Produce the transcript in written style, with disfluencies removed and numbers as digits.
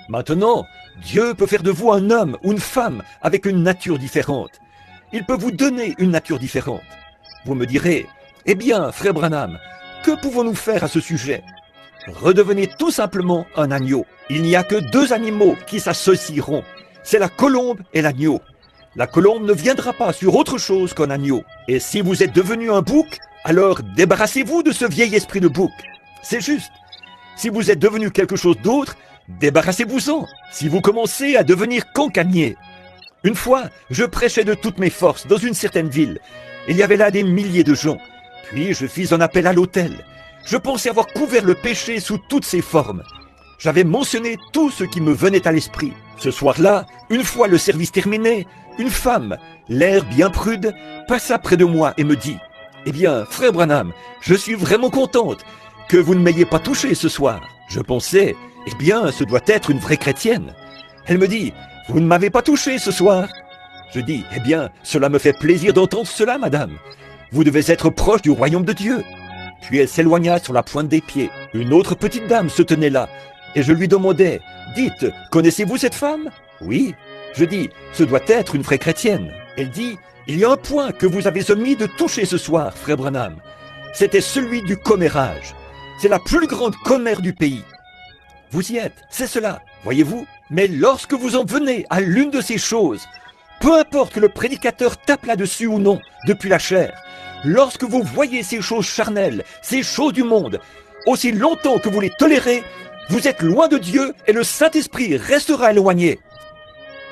Maintenant, Dieu peut faire de vous un homme ou une femme avec une nature différente. Il peut vous donner une nature différente. Vous me direz, eh bien, frère Branham, que pouvons-nous faire à ce sujet? Redevenez tout simplement un agneau. Il n'y a que deux animaux qui s'associeront. C'est la colombe et l'agneau. La colombe ne viendra pas sur autre chose qu'un agneau. Et si vous êtes devenu un bouc, alors débarrassez-vous de ce vieil esprit de bouc. C'est juste. Si vous êtes devenu quelque chose d'autre, débarrassez-vous-en. Si vous commencez à devenir cancanier. Une fois, je prêchais de toutes mes forces dans une certaine ville. Il y avait là des milliers de gens. Puis je fis un appel à l'autel. Je pensais avoir couvert le péché sous toutes ses formes. J'avais mentionné tout ce qui me venait à l'esprit. Ce soir-là, une fois le service terminé, une femme, l'air bien prude, passa près de moi et me dit « Eh bien, frère Branham, je suis vraiment contente que vous ne m'ayez pas touché ce soir. » Je pensais « Eh bien, ce doit être une vraie chrétienne. » Elle me dit « Vous ne m'avez pas touché ce soir. » Je dis « Eh bien, cela me fait plaisir d'entendre cela, madame. Vous devez être proche du royaume de Dieu. » Puis elle s'éloigna sur la pointe des pieds. Une autre petite dame se tenait là, et je lui demandais « Dites, connaissez-vous cette femme ?»« Oui. » Je dis « Ce doit être une vraie chrétienne. » Elle dit « Il y a un point que vous avez omis de toucher ce soir, frère Branham. C'était celui du commérage. C'est la plus grande commère du pays. Vous y êtes, c'est cela, voyez-vous. Mais lorsque vous en venez à l'une de ces choses, peu importe que le prédicateur tape là-dessus ou non, depuis la chair, lorsque vous voyez ces choses charnelles, ces choses du monde, aussi longtemps que vous les tolérez, vous êtes loin de Dieu et le Saint-Esprit restera éloigné.